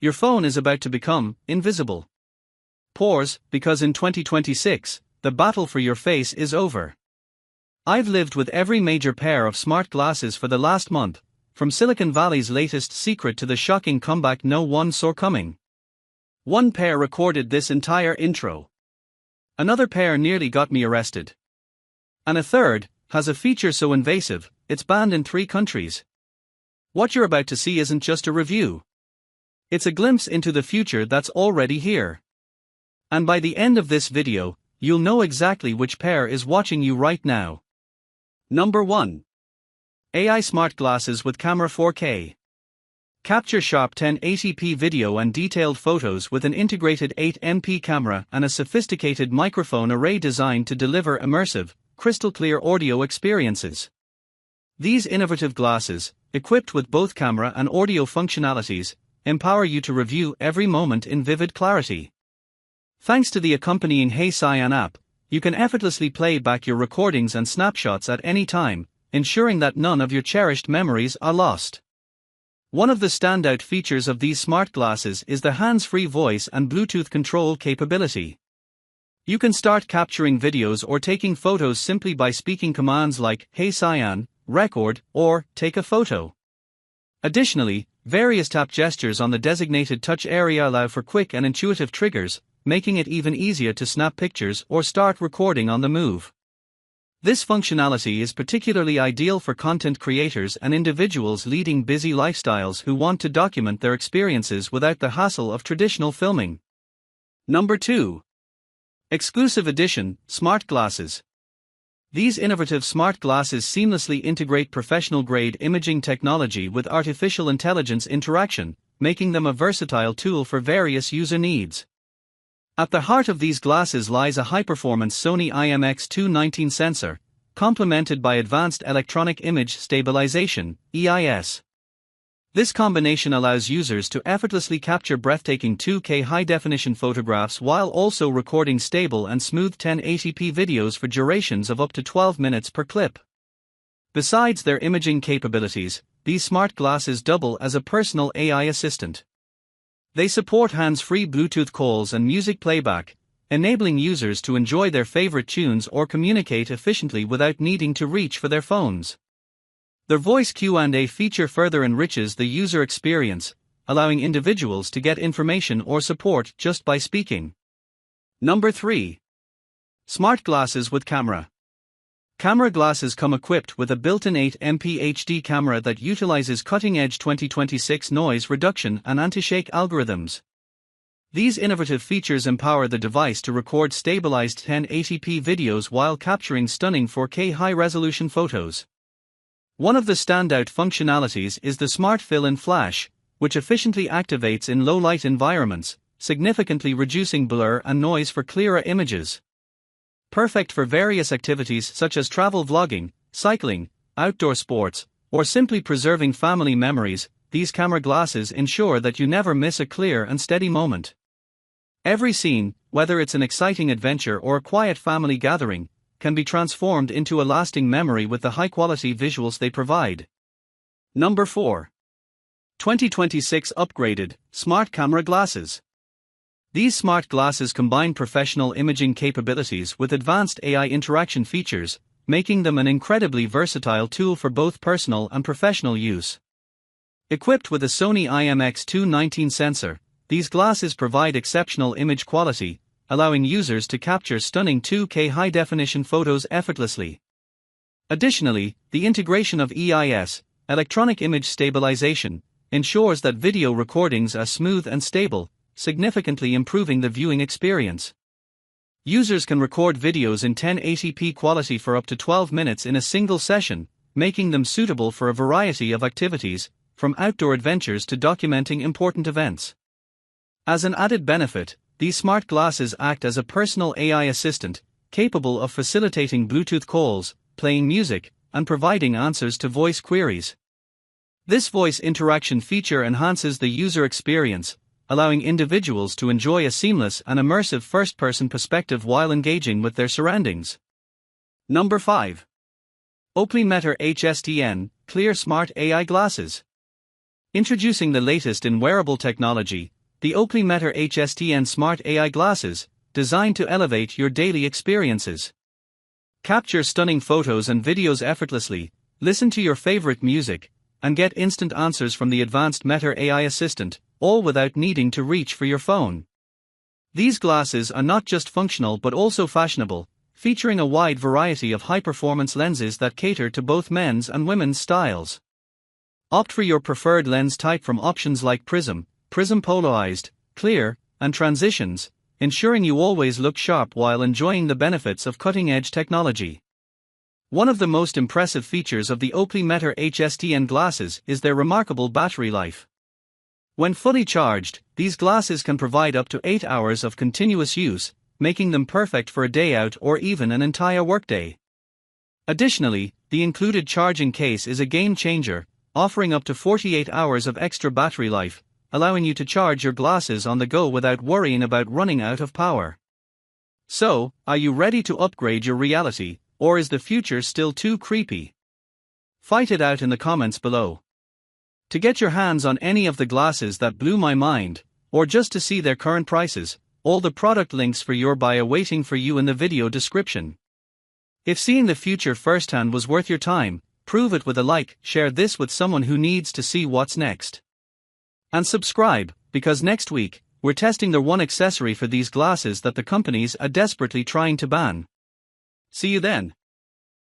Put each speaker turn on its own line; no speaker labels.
Your phone is about to become invisible. Pause, because in 2026, the battle for your face is over. I've lived with every major pair of smart glasses for the last month, from Silicon Valley's latest secret to the shocking comeback no one saw coming. One pair recorded this entire intro. Another pair nearly got me arrested. And a third has a feature so invasive, it's banned in 3 countries. What you're about to see isn't just a review. It's a glimpse into the future that's already here. And by the end of this video, you'll know exactly which pair is watching you right now. Number 1. AI Smart Glasses with Camera 4K. Capture sharp 1080p video and detailed photos with an integrated 8MP camera and a sophisticated microphone array designed to deliver immersive, crystal-clear audio experiences. These innovative glasses, equipped with both camera and audio functionalities, empower you to review every moment in vivid clarity. Thanks to the accompanying HSTN app, you can effortlessly play back your recordings and snapshots at any time, ensuring that none of your cherished memories are lost. One of the standout features of these smart glasses is the hands-free voice and Bluetooth control capability. You can start capturing videos or taking photos simply by speaking commands like "Hey Cyan," "Record," or "Take a photo." Additionally, various tap gestures on the designated touch area allow for quick and intuitive triggers, making it even easier to snap pictures or start recording on the move. This functionality is particularly ideal for content creators and individuals leading busy lifestyles who want to document their experiences without the hassle of traditional filming. Number 2. Exclusive Edition Smart Glasses. These innovative smart glasses seamlessly integrate professional-grade imaging technology with artificial intelligence interaction, making them a versatile tool for various user needs. At the heart of these glasses lies a high-performance Sony IMX219 sensor, complemented by advanced electronic image stabilization (EIS). This combination allows users to effortlessly capture breathtaking 2K high-definition photographs while also recording stable and smooth 1080p videos for durations of up to 12 minutes per clip. Besides their imaging capabilities, these smart glasses double as a personal AI assistant. They support hands-free Bluetooth calls and music playback, enabling users to enjoy their favorite tunes or communicate efficiently without needing to reach for their phones. Their voice Q&A feature further enriches the user experience, allowing individuals to get information or support just by speaking. Number 3. Smart Glasses with Camera. Camera glasses come equipped with a built-in 8MP HD camera that utilizes cutting-edge 2026 noise reduction and anti-shake algorithms. These innovative features empower the device to record stabilized 1080p videos while capturing stunning 4K high-resolution photos. One of the standout functionalities is the Smart Fill-in Flash, which efficiently activates in low-light environments, significantly reducing blur and noise for clearer images. Perfect for various activities such as travel vlogging, cycling, outdoor sports, or simply preserving family memories, these camera glasses ensure that you never miss a clear and steady moment. Every scene, whether it's an exciting adventure or a quiet family gathering, can be transformed into a lasting memory with the high-quality visuals they provide. Number 4. 2026 Upgraded Smart Camera Glasses. These smart glasses combine professional imaging capabilities with advanced AI interaction features, making them an incredibly versatile tool for both personal and professional use. Equipped with a Sony IMX219 sensor, these glasses provide exceptional image quality, allowing users to capture stunning 2K high-definition photos effortlessly. Additionally, the integration of EIS, electronic image stabilization, ensures that video recordings are smooth and stable, significantly improving the viewing experience. Users can record videos in 1080p quality for up to 12 minutes in a single session, making them suitable for a variety of activities, from outdoor adventures to documenting important events. As an added benefit, these smart glasses act as a personal AI assistant, capable of facilitating Bluetooth calls, playing music, and providing answers to voice queries. This voice interaction feature enhances the user experience, allowing individuals to enjoy a seamless and immersive first-person perspective while engaging with their surroundings. Number 5. Oakley Meta HSTN Clear Smart AI Glasses. Introducing the latest in wearable technology, the Oakley Meta HSTN Smart AI Glasses, designed to elevate your daily experiences. Capture stunning photos and videos effortlessly, listen to your favorite music, and get instant answers from the advanced Meta AI assistant, all without needing to reach for your phone. These glasses are not just functional but also fashionable, featuring a wide variety of high-performance lenses that cater to both men's and women's styles. Opt for your preferred lens type from options like prism, polarized, clear, and transitions, ensuring you always look sharp while enjoying the benefits of cutting-edge technology. One of the most impressive features of the Oakley Meta HSTN glasses is their remarkable battery life. When fully charged, these glasses can provide up to 8 hours of continuous use, making them perfect for a day out or even an entire workday. Additionally, the included charging case is a game changer, offering up to 48 hours of extra battery life, allowing you to charge your glasses on the go without worrying about running out of power. So, are you ready to upgrade your reality, or is the future still too creepy? Fight it out in the comments below. To get your hands on any of the glasses that blew my mind, or just to see their current prices, all the product links for your buy are waiting for you in the video description. If seeing the future firsthand was worth your time, prove it with a like, share this with someone who needs to see what's next. And subscribe, because next week, we're testing the one accessory for these glasses that the companies are desperately trying to ban. See you then.